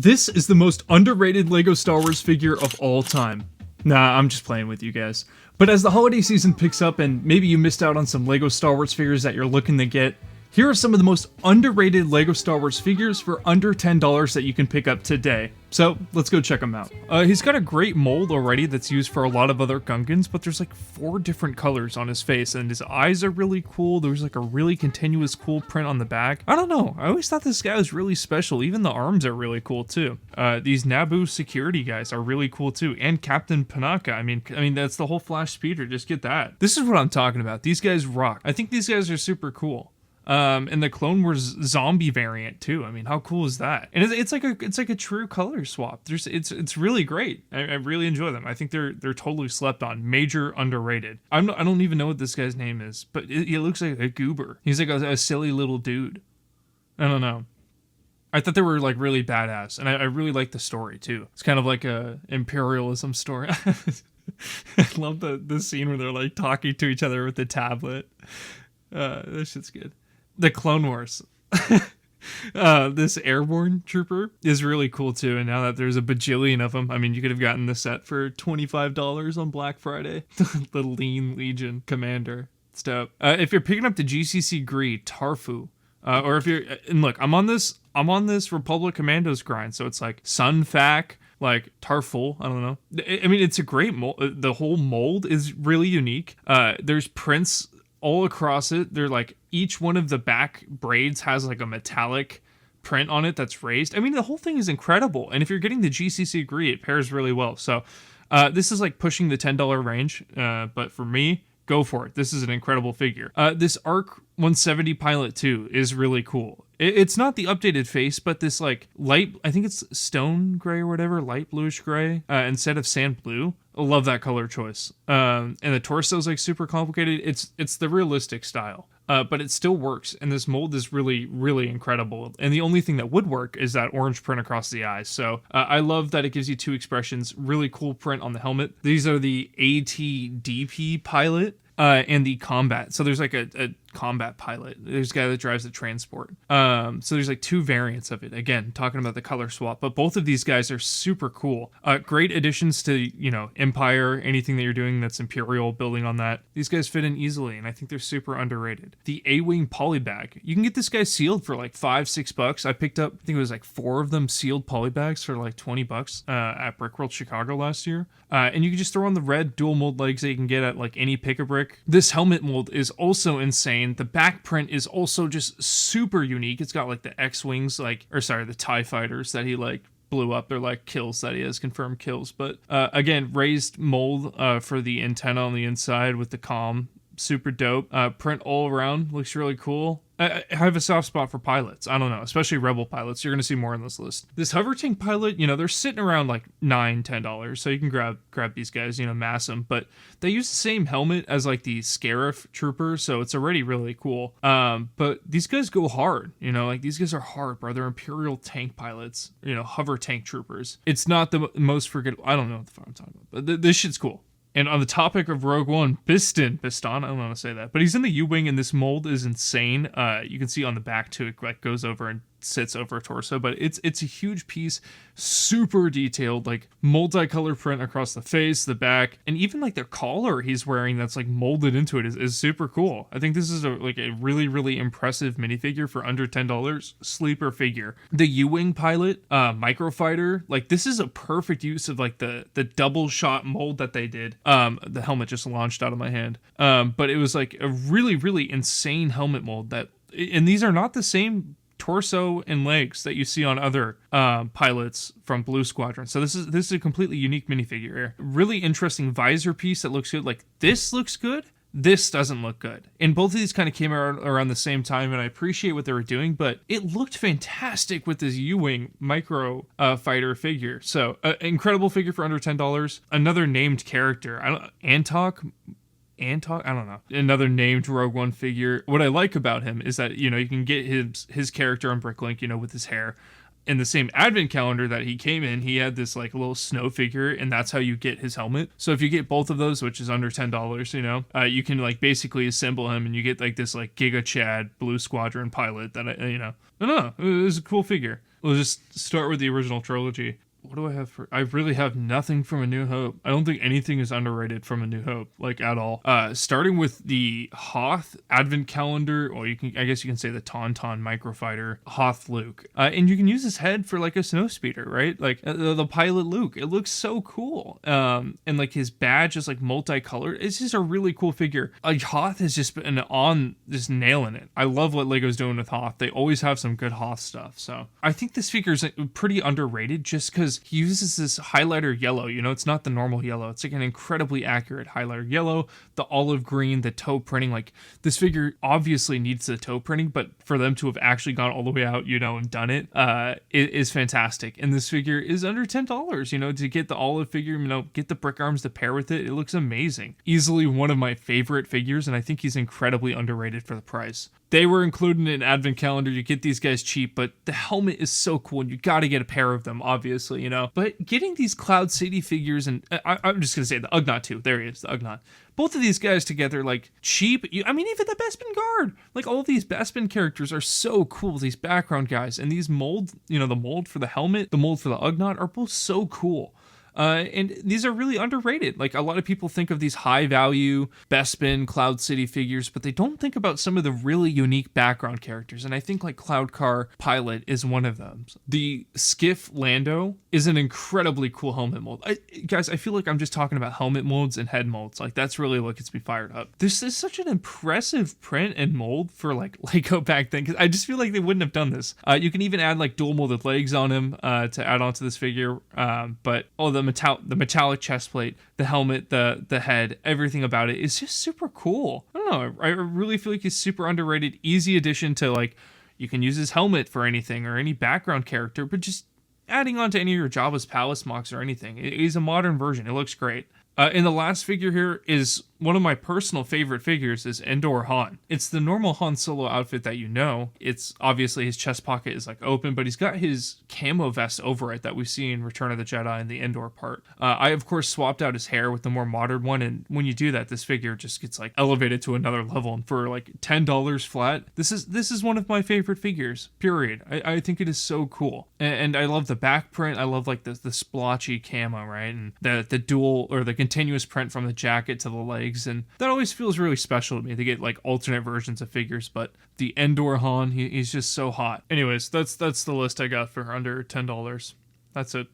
This is the most underrated LEGO Star Wars figure of all time. Nah, I'm just playing with you guys. But as the holiday season picks up and maybe you missed out on some LEGO Star Wars figures that you're looking to get, here are some of the most underrated LEGO Star Wars figures for under $10 that you can pick up today. So let's go check them out. He's got a great mold already that's used for a lot of other Gungans, but there's like 4 different colors on his face, and his eyes are really cool. There's like a really continuous cool print on the back. I don't know, I always thought this guy was really special. Even the arms are really cool too. These Naboo security guys are really cool too, and Captain Panaka. I mean that's the whole Flash speeder. Just get that. This is what I'm talking about. These guys rock. I think these guys are super cool. And the Clone Wars zombie variant too. I mean, how cool is that? And it's like a true color swap. It's really great. I really enjoy them. I think they're totally slept on. Major underrated. I don't even know what this guy's name is, but he looks like a goober. He's like a silly little dude. I don't know. I thought they were like really badass, and I really like the story too. It's kind of like a imperialism story. I love the scene where they're like talking to each other with the tablet. This shit's good. The Clone Wars. This airborne trooper is really cool too, and now that there's a bajillion of them, I mean, you could have gotten the set for $25 on Black Friday. The Lean Legion Commander. It's dope. If you're picking up the GCC Gree Tarfu, or if you're, and look, I'm on this Republic Commandos grind, so it's like Sunfac, like Tarful, I don't know. I mean, it's a great mold. The whole mold is really unique. There's prints all across it. They're like, each one of the back braids has like a metallic print on it that's raised. I mean, the whole thing is incredible. And if you're getting the GCC Gree, it pairs really well. So this is like pushing the $10 range. But for me, go for it. This is an incredible figure. This ARC 170 Pilot 2 is really cool. It's not the updated face, but this like light, I think it's stone gray or whatever, light bluish gray, instead of sand blue. I love that color choice. And the torso is like super complicated. It's the realistic style, but it still works. And this mold is really, really incredible. And the only thing that would work is that orange print across the eyes. So I love that it gives you 2 expressions. Really cool print on the helmet. These are the ATDP Pilot. And the combat. So there's like a combat pilot. There's a guy that drives the transport. So there's like 2 variants of it. Again, talking about the color swap, but both of these guys are super cool. Great additions to, you know, Empire, anything that you're doing that's Imperial, building on that. These guys fit in easily, and I think they're super underrated. The A-Wing polybag. You can get this guy sealed for like $5-6. I picked up, I think it was like 4 of them sealed polybags for like $20 at Brickworld Chicago last year. And you can just throw on the red dual mold legs that you can get at like any pick-a-brick. This helmet mold is also insane. The back print is also just super unique. It's got like the X-Wings, the TIE fighters that he like blew up. They're like kills that he has, confirmed kills. But again, raised mold for the antenna on the inside with the comm. Super dope. Print all around. Looks really cool. I have a soft spot for pilots. I don't know, especially Rebel pilots. You're going to see more on this list. This hover tank pilot, you know, they're sitting around like $9-10, so you can grab these guys, you know, mass them. But they use the same helmet as like the Scarif trooper, so it's already really cool. But these guys go hard, you know, like these guys are hard, bro. They're Imperial tank pilots, you know, hover tank troopers. It's not the most forgettable. I don't know what the fuck I'm talking about, but this shit's cool. And on the topic of Rogue One, Biston, I don't want to say that, but he's in the U-Wing, and this mold is insane. You can see on the back too, it like goes over and sits over a torso, but it's a huge piece, super detailed, like multicolor print across the face, the back, and even like the collar he's wearing that's like molded into it is super cool. I think this is a really, really impressive minifigure for under $10. Sleeper figure. The U-Wing pilot, microfighter, like this is a perfect use of like the double shot mold that they did. The helmet just launched out of my hand. But it was like a really, really insane helmet mold and these are not the same torso and legs that you see on other pilots from Blue Squadron. So this is a completely unique minifigure here. Really interesting visor piece that looks good. Like this looks good. This doesn't look good. And both of these kind of came around the same time, and I appreciate what they were doing, but it looked fantastic with this U-Wing micro fighter figure. So incredible figure for under $10. Another named character. Antok, I don't know. Another named Rogue One figure. What I like about him is that, you know, you can get his character on Bricklink, you know, with his hair. In the same advent calendar that he came in, he had this like little snow figure, and that's how you get his helmet. So if you get both of those, which is under $10, you know, you can like basically assemble him, and you get like this like Giga Chad Blue Squadron pilot that I don't know. It was a cool figure. We'll just start with the original trilogy. What do I have for? I really have nothing from A New Hope. I don't think anything is underrated from A New Hope, like at all. Starting with the Hoth Advent Calendar, or I guess you can say the Tauntaun Microfighter Hoth Luke, and you can use his head for like a snowspeeder, right? Like the pilot Luke. It looks so cool. And like his badge is like multicolored. It's just a really cool figure. Hoth has just been just nailing it. I love what Lego's doing with Hoth. They always have some good Hoth stuff. So I think this figure is pretty underrated just because he uses this highlighter yellow. It's not the normal yellow. It's like an incredibly accurate highlighter yellow, the olive green, the toe printing. Like, this figure obviously needs the toe printing, but for them to have actually gone all the way out, and done it is fantastic. And this figure is under $10, to get the olive figure, get the brick arms to pair with it. It looks amazing. Easily one of my favorite figures, and I think he's incredibly underrated for the price. They were included in Advent Calendar. You get these guys cheap, but the helmet is so cool, and you got to get a pair of them, obviously, But getting these Cloud City figures, and I'm just going to say the Ugnaught too. There he is, the Ugnaught. Both of these guys together, like, cheap. Even the Bespin Guard. Like, all of these Bespin characters are so cool, these background guys. And these mold, the mold for the helmet, the mold for the Ugnaught are both so cool. And these are really underrated. Like, a lot of people think of these high value Bespin Cloud City figures, but they don't think about some of the really unique background characters. And I think like Cloud Car Pilot is one of them. The Skiff Lando is an incredibly cool helmet mold. Guys, I feel like I'm just talking about helmet molds and head molds. Like, that's really what gets me fired up. This is such an impressive print and mold for like Lego back then, because I just feel like they wouldn't have done this. You can even add like dual molded legs on him to add on to this figure. But the metallic chest plate, the helmet, the head, everything about it is just super cool. I don't know. I really feel like he's super underrated. Easy addition to, like, you can use his helmet for anything or any background character, but just adding on to any of your Jabba's Palace mocks or anything. He's a modern version. It looks great. And the last figure here is one of my personal favorite figures, is Endor Han. It's the normal Han Solo outfit that It's obviously his chest pocket is like open, but he's got his camo vest over it that we see in Return of the Jedi in the Endor part. I, of course, swapped out his hair with the more modern one, and when you do that, this figure just gets like elevated to another level. And for like $10 flat, this is one of my favorite figures, period. I think it is so cool. And I love the back print. I love like the splotchy camo, right? And the dual or the continuous print from the jacket to the legs. And that always feels really special to me to get like alternate versions of figures. But the Endor Han, he's just so hot. Anyways, that's the list I got for under $10. That's it.